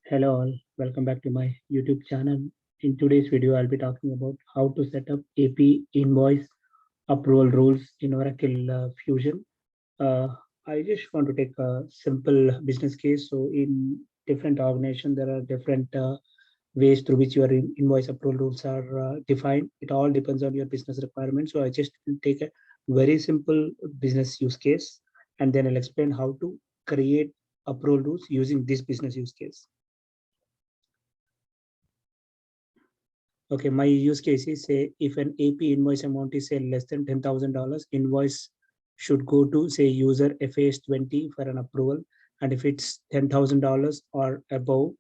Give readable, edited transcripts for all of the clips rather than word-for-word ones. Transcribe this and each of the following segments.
Hello all, welcome back to my YouTube channel. In today's video, I'll be talking about how to set up AP invoice approval rules in Oracle Fusion. Uh, I just want to take a simple business case. So in different organizations, there are different ways through which your invoice approval rules are defined. It all depends on your business requirements. So I just will take a very simple business use case, and then I'll explain how to create approval rules using this business use case. Okay, my use case is say if an AP invoice amount is say less than $10,000, invoice should go to say user FAS 20 for an approval. And if it's $10,000 or above,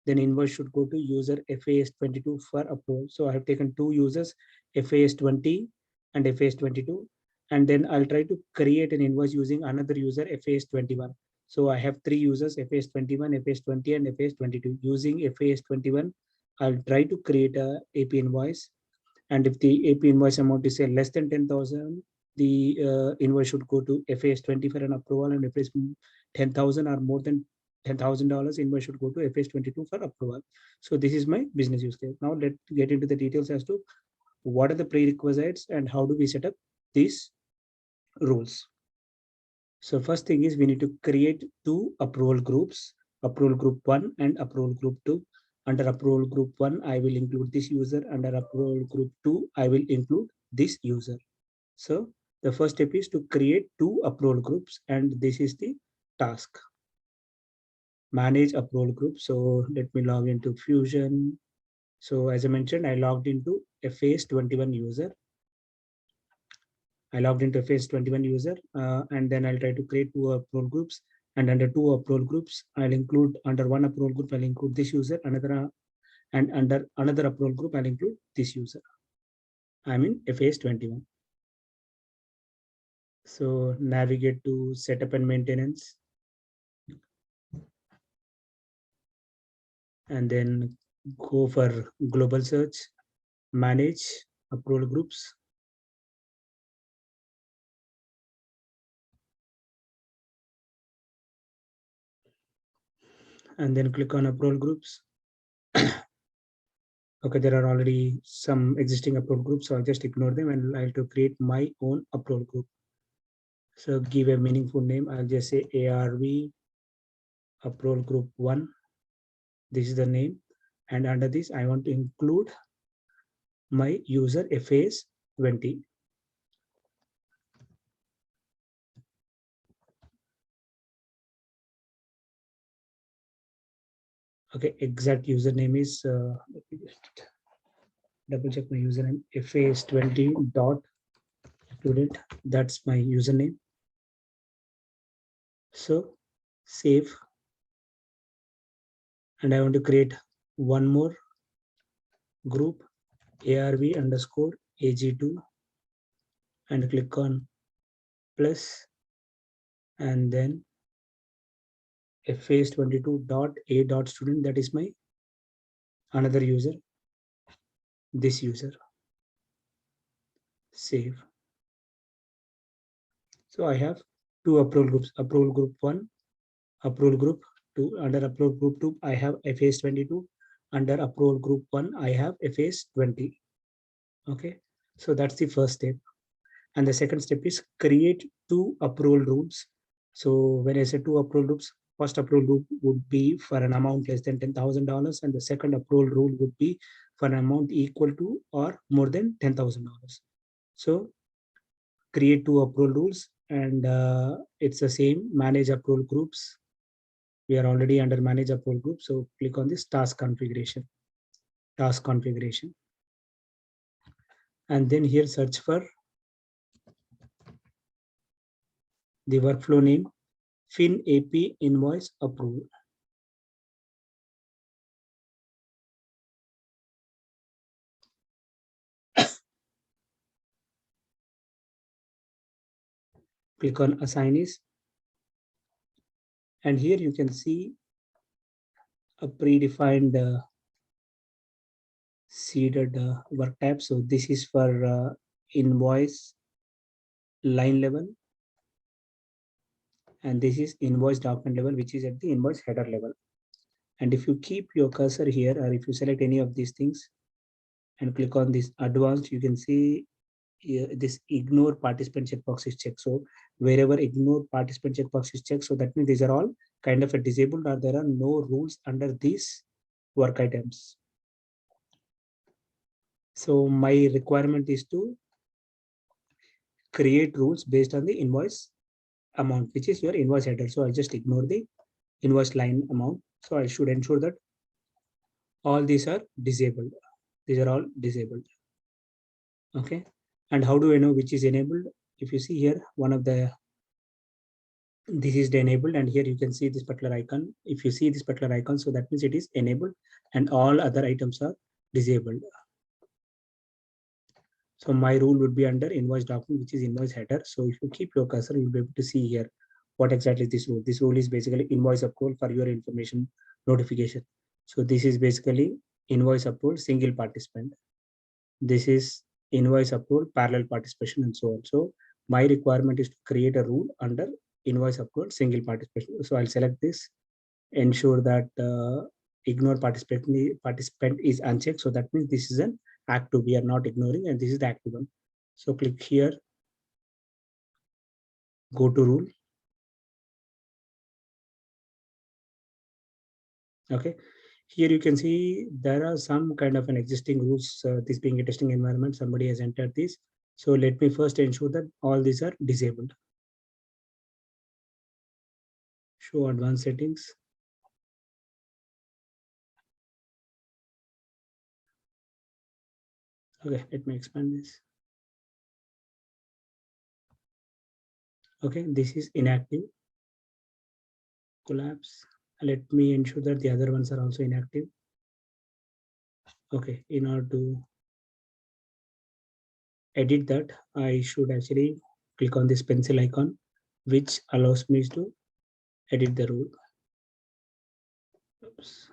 then invoice should go to user FAS 22 for approval. So I have taken two users, FAS 20 and FAS 22. And then I'll try to create an invoice using another user FAS 21. So I have three users, FAS 21, FAS 20, and FAS 22. Using FAS 21, I'll try to create a AP invoice, and if the AP invoice amount is say less than 10,000, the invoice should go to FAS 20 for an approval, and if it's 10,000 or more than $10,000, invoice should go to FAS 22 for approval. So this is my business use case. Now let's get into the details as to what are the prerequisites and how do we set up these rules. So first thing is we need to create two approval groups, approval group 1 and approval group 2. Under approval group 1, I will include this user. Under approval group 2, I will include this user. So the first step is to create two approval groups, and this is the task. Manage approval group. So let me log into Fusion. So as I mentioned, I logged into a FAS 21 user. I logged into FAS 21 user, and then I'll try to create two approval groups. And under two approval groups, I'll include under one approval group, I'll include this user, and under another approval group, I'll include this user. I'm in FAS 21. So navigate to setup and maintenance, and then go for global search, manage approval groups. And then click on approval groups. Okay, there are already some existing approval groups, so I'll just ignore them and I'll to create my own approval group. So give a meaningful name. I'll just say ARV approval group 1. This is the name. And under this, I want to include my user FAS 20. Okay, exact username is, let me just double check my username, FAS 20 dot student. That's my username. So save. And I want to create one more group, ARV underscore AG2, and click on plus, and then FAS 22 dot A dot student. That is my another user, this user. Save. So I have two approval groups, approval group 1, approval group 2. Under approval group 2, I have FAS 22. Under approval group 1, I have FAS 20. Okay, so that's the first step. And the second step is create two approval rules. So when I say two approval groups, first approval group would be for an amount less than $10,000, and the second approval rule would be for an amount equal to or more than $10,000. So create two approval rules, and it's the same, manage approval groups. We are already under manage approval group, so click on this task configuration, and then here search for the workflow name, Fin AP invoice approval. Click on assignees, and here you can see a predefined seeded work tab. So this is for invoice line level, and this is invoice document level, which is at the invoice header level. And if you keep your cursor here, or if you select any of these things and click on this advanced, you can see this ignore participant checkbox is checked. So wherever ignore participant checkbox is checked, so that means these are all kind of a disabled, or there are no rules under these work items. So my requirement is to create rules based on the invoice amount, which is your invoice header. So I'll just ignore the invoice line amount. So I should ensure that all these are disabled. These are all disabled. Okay. And how do I know which is enabled? If you see here, one of the, this is enabled, and here you can see this particular icon. If you see this particular icon, so that means it is enabled and all other items are disabled. So my rule would be under invoice document, which is invoice header. So if you keep your cursor, you'll be able to see here what exactly this rule. This rule is basically invoice approval for your information notification. So this is basically invoice approval single participant. This is invoice approval parallel participation, and so on. So my requirement is to create a rule under invoice approval single participation. So I'll select this, ensure that ignore participant is unchecked. So that means this is an active. We are not ignoring, and this is the active one. So click here, go to rule. Okay. Here you can see there are some kind of an existing rules. This being a testing environment, somebody has entered this. So let me first ensure that all these are disabled. Show advanced settings. Okay, let me expand this. Okay, this is inactive. Collapse. Let me ensure that the other ones are also inactive. Okay, in order to edit that, I should actually click on this pencil icon, which allows me to edit the rule. Oops.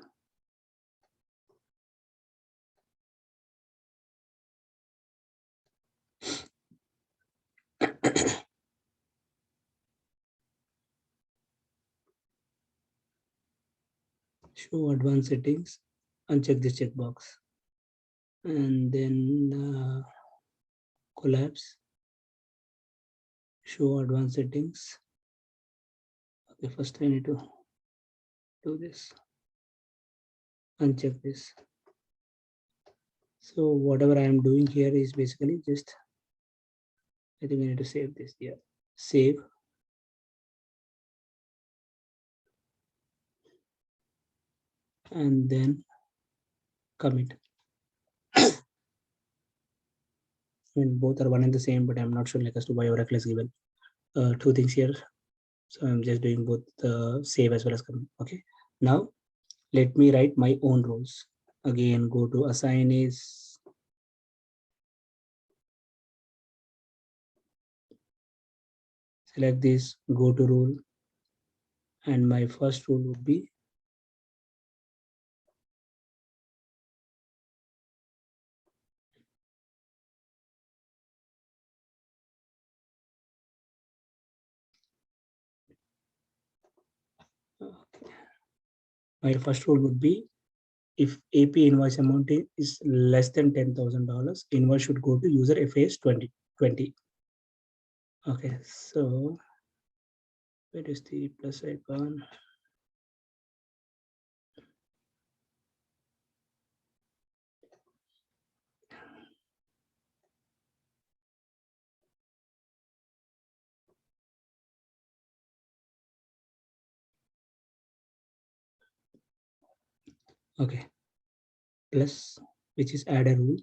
Show advanced settings, uncheck this checkbox, and then collapse. Show advanced settings. Okay, first I need to do this. Uncheck this. So whatever I am doing here is basically just, I think I need to save this here. Save. And then commit. I mean, both are one and the same, but I'm not sure like as to why Oracle is given two things here. So I'm just doing both save as well as commit. Okay. Now let me write my own rules. Again, go to assignees. Select this, go to rule. And my first rule would be my first rule would be, if AP invoice amount is less than $10,000, invoice should go to user FAS 2020. Okay, so where is the plus icon? Okay, plus, which is add a rule.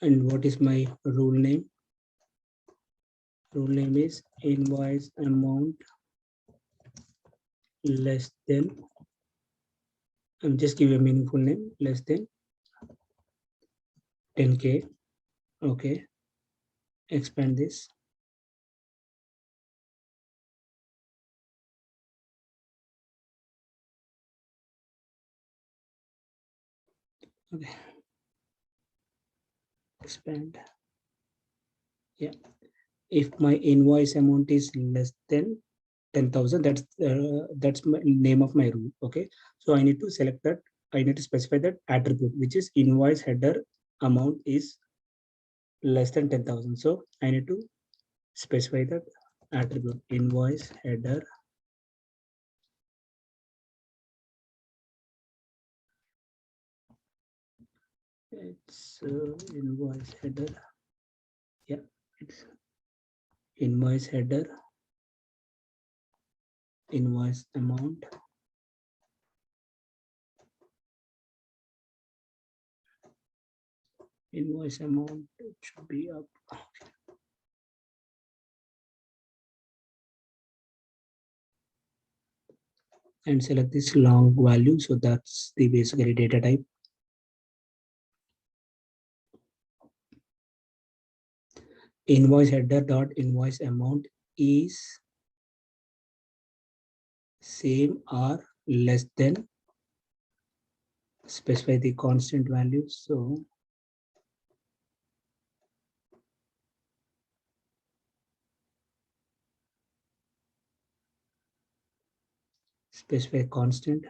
And what is my rule name? Rule name is invoice amount less than, I'm just give a meaningful name, less than 10K. Okay, expand this. Okay, expand. Yeah, if my invoice amount is less than 10,000. That's my name of my rule. Okay, so I need to select that. I need to specify that attribute, which is invoice header amount is less than 10,000. So I need to specify that attribute invoice header it's invoice header. Yeah, it's invoice header invoice amount invoice amount. It should be up and select this long value. So that's the basically data type. Invoice header dot invoice amount is same or less than, specify the constant value. So specify constant.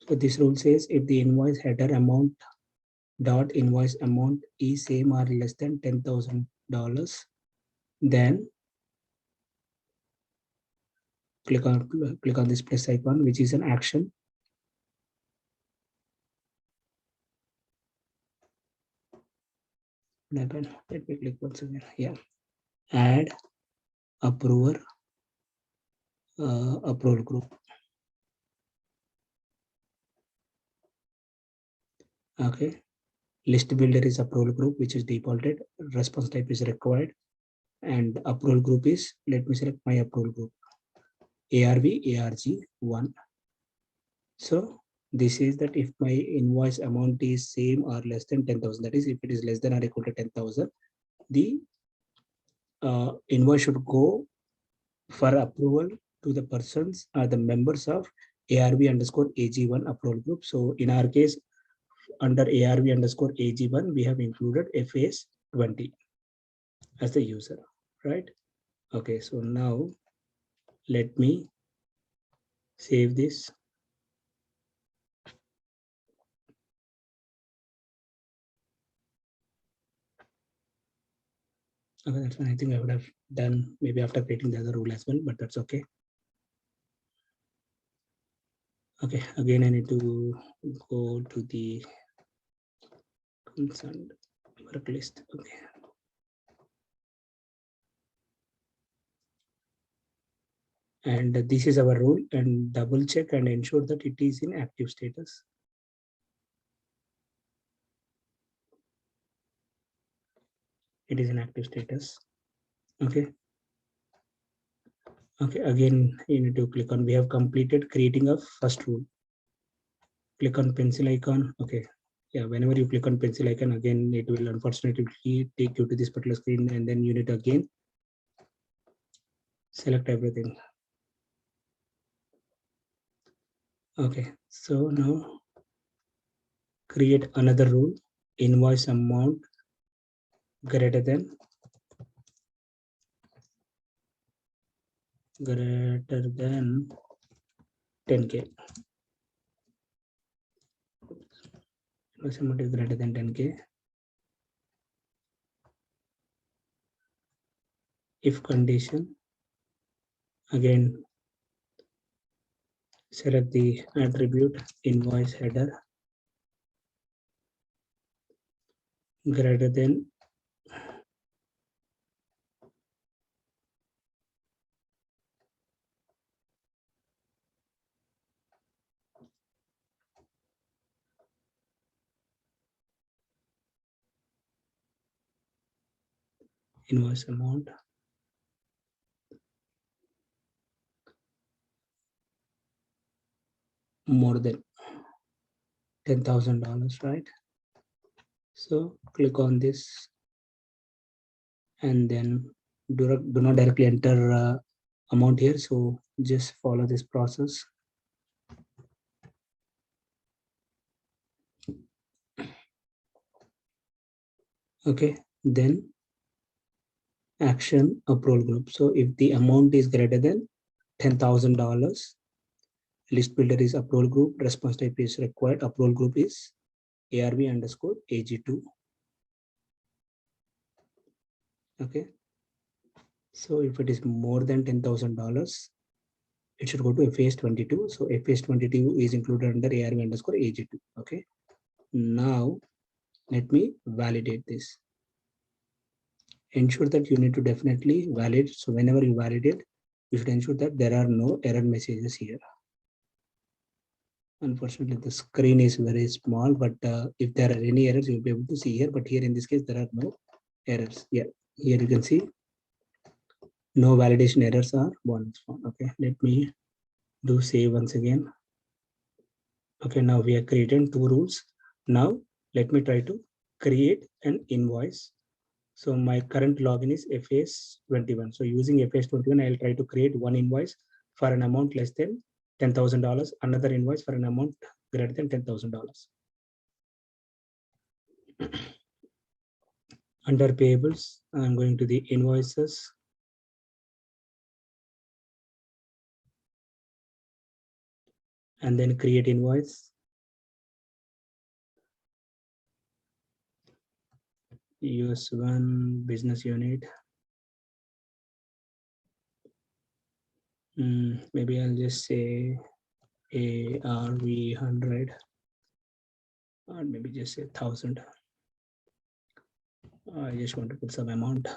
So this rule says if the invoice header amount dot invoice amount is same or less than $10,000, then click on this plus icon, which is an action. Let me click once again. Yeah, add approver approval group. Okay, list builder is approval group, which is defaulted. Response type is required, and approval group is, let me select my approval group, ARV ARG1. So this is that if my invoice amount is same or less than 10,000, that is if it is less than or equal to 10,000, the invoice should go for approval to the persons or the members of ARV underscore AG1 approval group. So in our case, under ARV underscore AG1, we have included FAS 20 as the user, right? Okay, so now let me save this. Okay, that's fine. I think I would have done maybe after creating the other rule as well, but that's okay. Okay, again, I need to go to the concerned work list. Okay. And this is our rule, and double check and ensure that it is in active status. It is in active status. Okay. Okay, again, you need to click on, we have completed creating a first rule. Click on pencil icon. Okay. Yeah, whenever you click on pencil icon, again, it will unfortunately take you to this particular screen, and then you need to again select everything. Okay, so now create another rule, invoice amount greater than 10K. Invoice amount is greater than 10K. If condition, again, select the attribute invoice header greater than invoice amount more than $10,000, right? So click on this and then do not directly enter amount here. So just follow this process. Okay, then action approval group. So if the amount is greater than $10,000, list builder is approval group, response type is required, approval group is ARV underscore AG2. Okay, so if it is more than $10,000, it should go to FAS 22. So FAS 22 is included under ARV underscore AG2. Okay, now let me validate this. Ensure that you need to definitely validate. So whenever you validate, you should ensure that there are no error messages here. Unfortunately, the screen is very small, but if there are any errors, you'll be able to see here. But here in this case, there are no errors. Yeah, here you can see no validation errors are one. Okay, let me do save once again. Okay, now we have created two rules. Now let me try to create an invoice. So my current login is FAS21. So using FAS21, I'll try to create one invoice for an amount less than $10,000, another invoice for an amount greater than $10,000. Under payables, I'm going to the invoices. And then create invoice. US1 business unit. Maybe I'll just say ARV 100, or maybe just say 1,000. I just want to put some amount.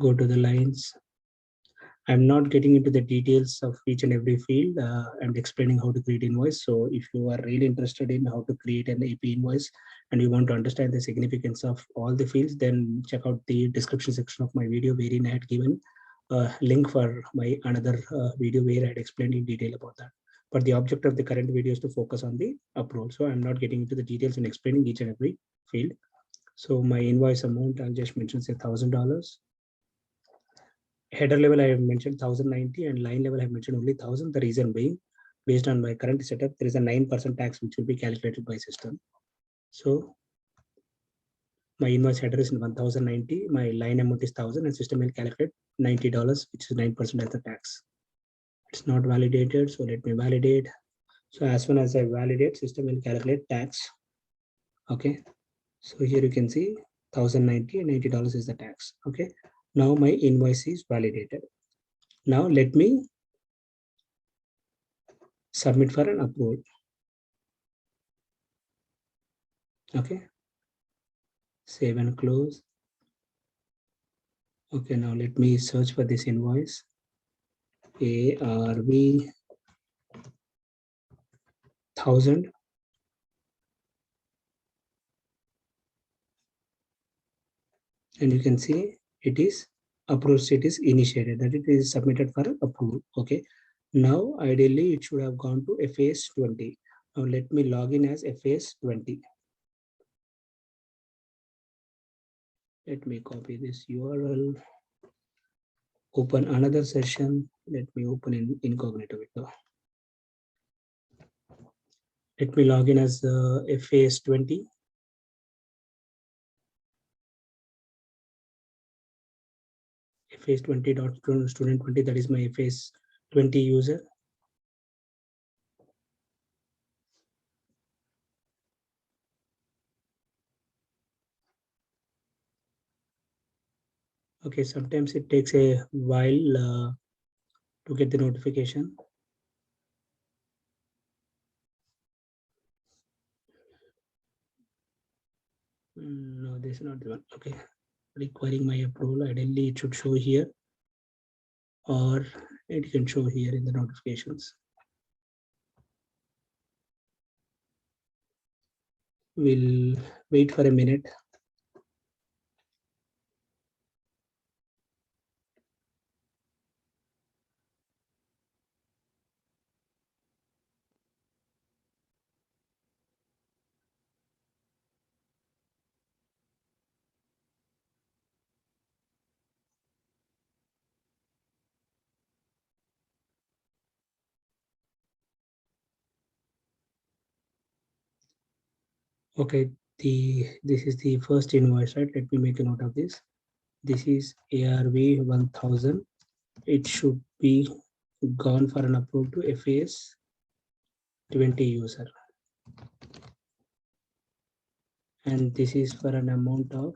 Go to the lines. I'm not getting into the details of each and every field. I'm explaining how to create invoice. So if you are really interested in how to create an AP invoice and you want to understand the significance of all the fields, then check out the description section of my video wherein I had given a link for my another video where I had explained in detail about that. But the object of the current video is to focus on the approval. So I'm not getting into the details and explaining each and every field. So my invoice amount, I'll just mention say $1,000. Header level I have mentioned 1090 and line level I have mentioned only 1000. The reason being, based on my current setup, there is a 9% tax which will be calculated by system. So my invoice header is 1090, my line amount is 1000, and system will calculate $90, which is 9% as the tax. It's not validated, so let me validate. So as soon as I validate, system will calculate tax. Okay, so here you can see 1090 and $90 is the tax. Okay, now my invoice is validated. Now let me submit for an approval. Okay, save and close. Okay, now let me search for this invoice. ARV 1000. And you can see it is approved, it is initiated, that it is submitted for approval. Okay, now ideally it should have gone to FAS 20. Now let me log in as FAS 20. Let me copy this URL, open another session. Let me open in incognito window. Let me log in as FAS 20. FAS 20.student20, that is my FAS 20 user. Okay, sometimes it takes a while to get the notification. No, this is not the one. Okay, requiring my approval. Ideally, it should show here, or it can show here in the notifications. We'll wait for a minute. Okay, this is the first invoice, right? Let me make a note of this. This is ARV 1000. It should be gone for an approval to FAS 20 user. And this is for an amount of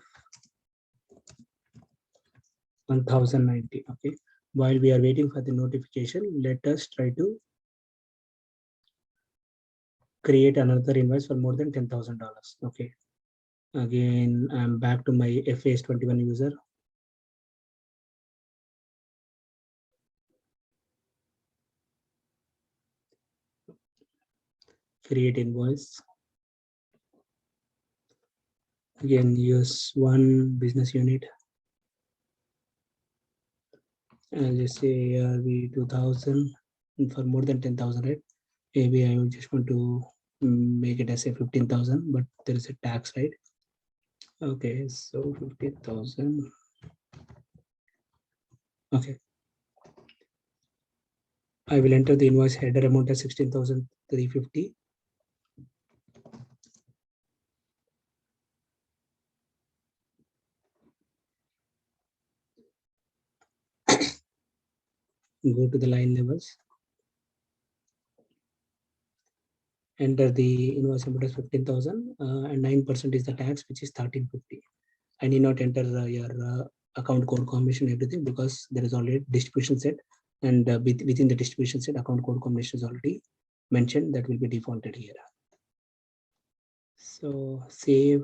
1090. Okay. While we are waiting for the notification, let us try to create another invoice for more than $10,000. Okay. Again, I'm back to my FAS 21 user. Create invoice. Again, use one business unit. I'll just say ARV 2000 for more than 10,000, right? Maybe I will just want to make it as a 15,000, but there is a tax, right? Okay, so 50,000. Okay. I will enter the invoice header amount as 16,350. Go to the line levels. Enter the invoice amount as 15,000 and 9% is the tax, which is 1350. I need not enter your account code combination, everything, because there is already distribution set, and within the distribution set, account code combination is already mentioned. That will be defaulted here. So save,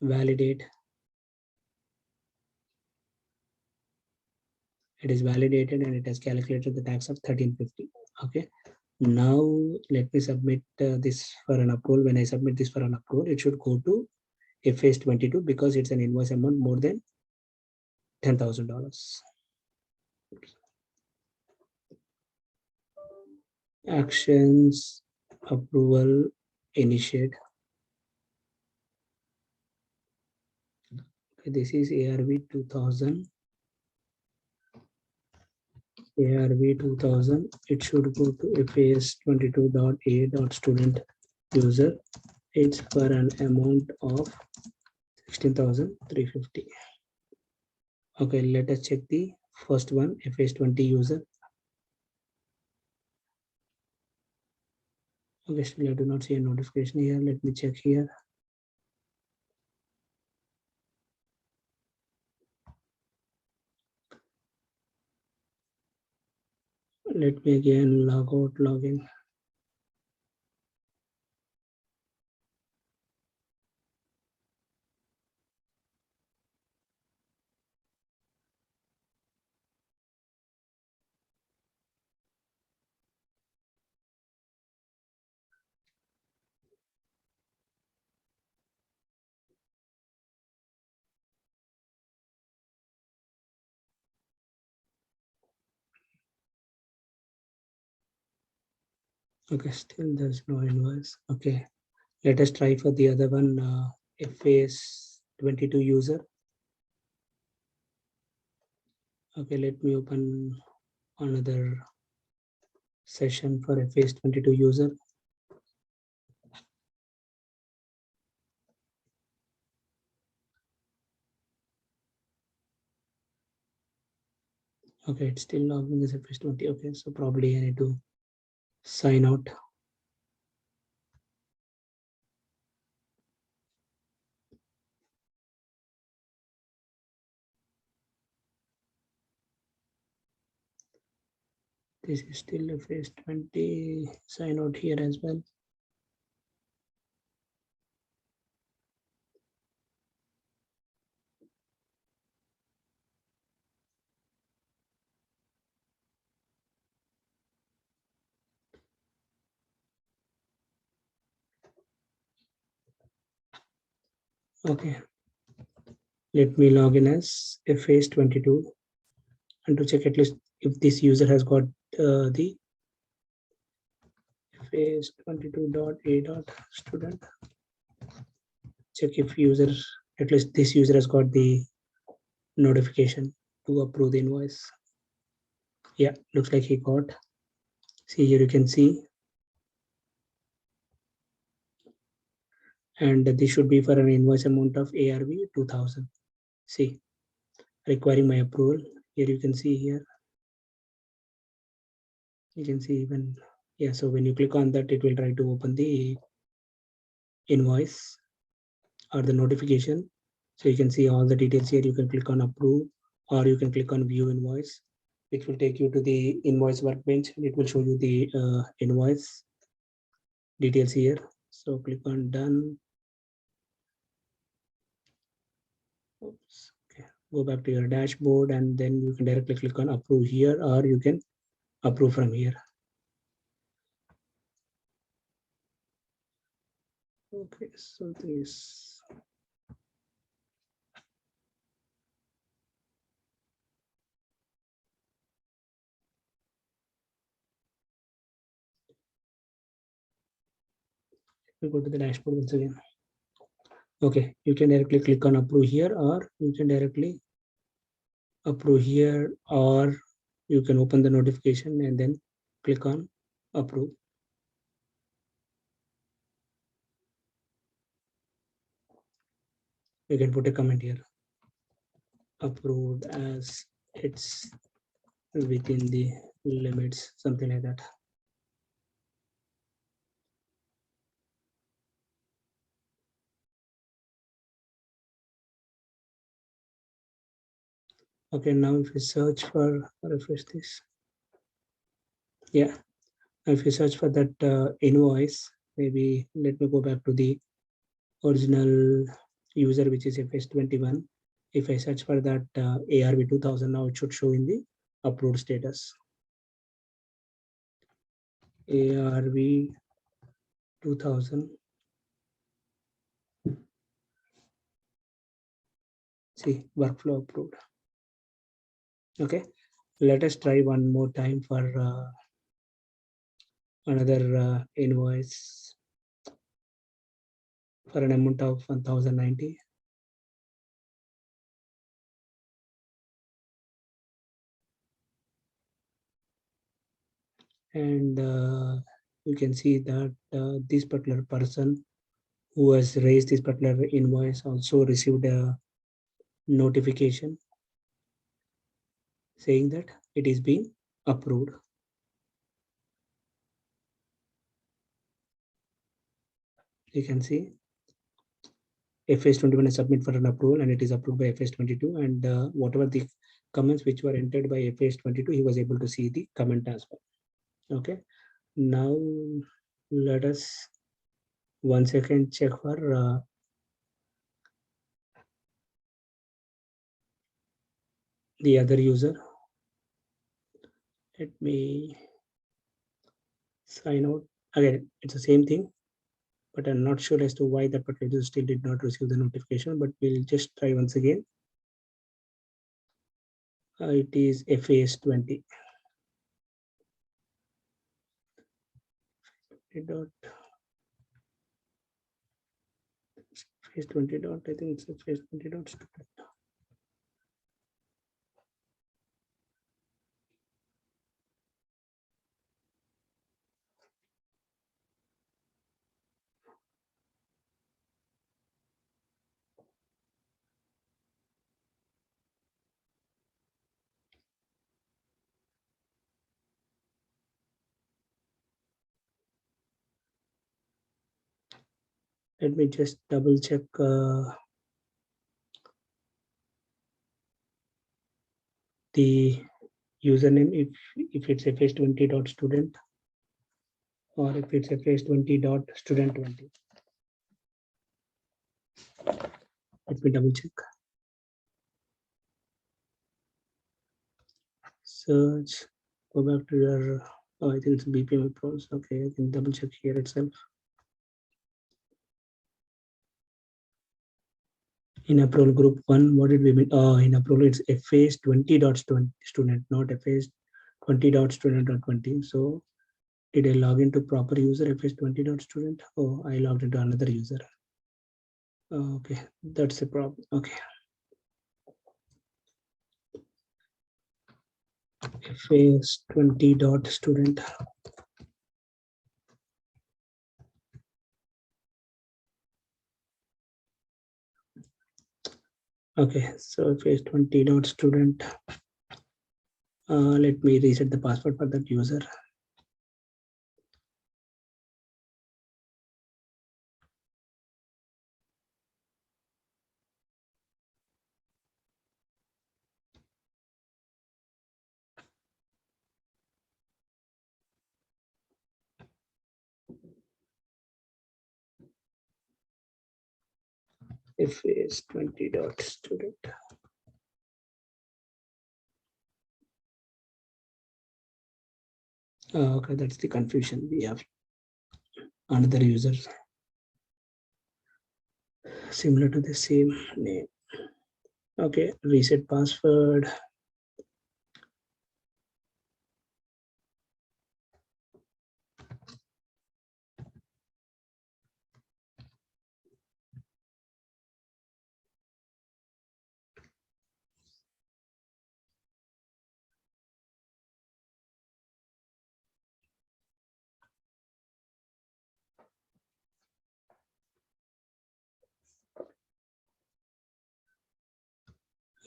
validate. It is validated and it has calculated the tax of 1350. Okay. Now let me submit this for an approval. When I submit this for an approval, it should go to FAS 22 because it's an invoice amount more than $10,000. Actions, approval, initiate. Okay, this is ARV 2000. ARV 2000. It should go to FAS 22.a.student user. It's for an amount of 16,350. Okay, let us check the first one, FAS 20 user. Okay, still I do not see a notification here. Let me check here. Let me again log out, log in. Okay, still there's no invoice. Okay, let us try for the other one, FAS 22 user. Okay, let me open another session for FAS 22 user. Okay, it's still logging as FAS 20. Okay, so probably I need to sign out. This is still FAS 20. Sign out here as well. Okay, let me log in as FAS 22 and to check at least if this user has got the FAS 22.a.student. Check if user, at least this user has got the notification to approve the invoice. Yeah, looks like he got. See here, you can see and this should be for an invoice amount of ARV 2000. See, requiring my approval. Here you can see here. You can see even, yeah, so when you click on that, it will try to open the invoice or the notification. So you can see all the details here. You can click on approve, or you can click on view invoice, which will take you to the invoice workbench, and it will show you the invoice details here. So click on done. Oops. Okay. Go back to your dashboard, and then you can directly click on approve here, or you can approve from here. Okay, so this. We go to the dashboard once again. Okay, you can directly click on approve here, or you can directly approve here, or you can open the notification and then click on approve. You can put a comment here, approved as it's within the limits, something like that. Okay, now if you search for, refresh this. Yeah, if you search for that invoice, maybe let me go back to the original user, which is FS21. If I search for that ARV 2000, now it should show in the approved status. ARV 2000. See, workflow approved. Okay, let us try one more time for another invoice for an amount of 1090. And you can see that this particular person who has raised this particular invoice also received a notification saying that it is being approved. You can see FS21 is submit for an approval, and it is approved by FS22, and whatever the comments which were entered by FS22, he was able to see the comment as well. Okay, now let us once again check for the other user. Let me sign out again. It's the same thing, but I'm not sure as to why that particular user still did not receive the notification, but we'll just try once again. It is FAS20. FAS20 dot, I think it's a FAS20 dot student. Let me just double check the username if it's FAS20 dot student, or if it's FAS20 dot student 20. Let me double check. Search, go back to your, oh, I think it's BPM pros. Okay, I can double check here itself. In approval group 1, what did we mean? In approval, it's FAS20 dot student, not FAS20 dot student dot 20. So did I log into proper user FAS20 dot student? Oh, I logged into another user. Okay, that's the problem. Okay. FAS20 dot student. Okay, so phase 20 dot student. Let me reset the password for that user. If phase 20 dot student. Okay, that's the confusion. We have another user similar to the same name. Okay, reset password.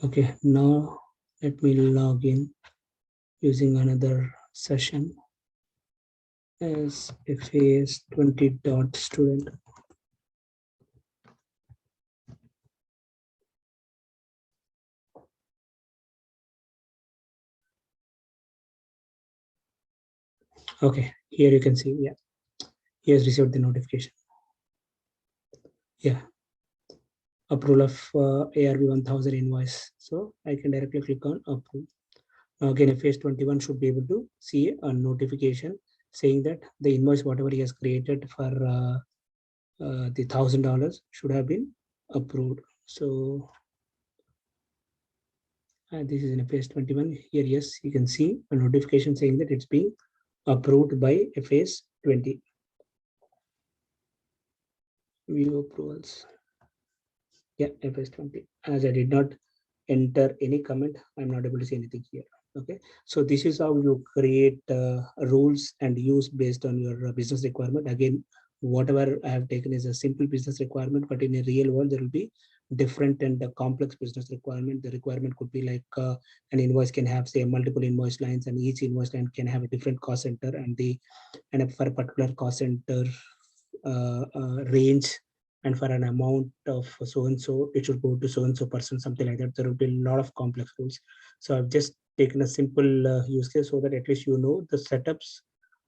Okay, now let me log in using another session as phase 20 dot student. Okay, here you can see, yeah, he has received the notification. Yeah, approval of ARB 1000 invoice. So I can directly click on approve. Now again, phase 21 should be able to see a notification saying that the invoice, whatever he has created for the $1,000 should have been approved. So this is in phase 21. Here, yes, you can see a notification saying that it's being approved by phase 20. View approvals. Yeah, phase 20. As I did not enter any comment, I'm not able to see anything here. Okay, so this is how you create rules and use based on your business requirement. Again, whatever I have taken is a simple business requirement, but in a real world there will be different and complex business requirement. The requirement could be like an invoice can have say multiple invoice lines, and each invoice line can have a different cost center, and for a particular cost center range, and for an amount of so and so it should go to so and so person, something like that. There will be a lot of complex rules. So I've just taken a simple use case so that at least you know the setups,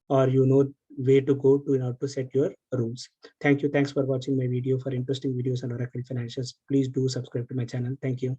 or you know where to go to in order to set your rules. Thank you. Thanks for watching my video. For interesting videos on Oracle Financials, please do subscribe to my channel. Thank you.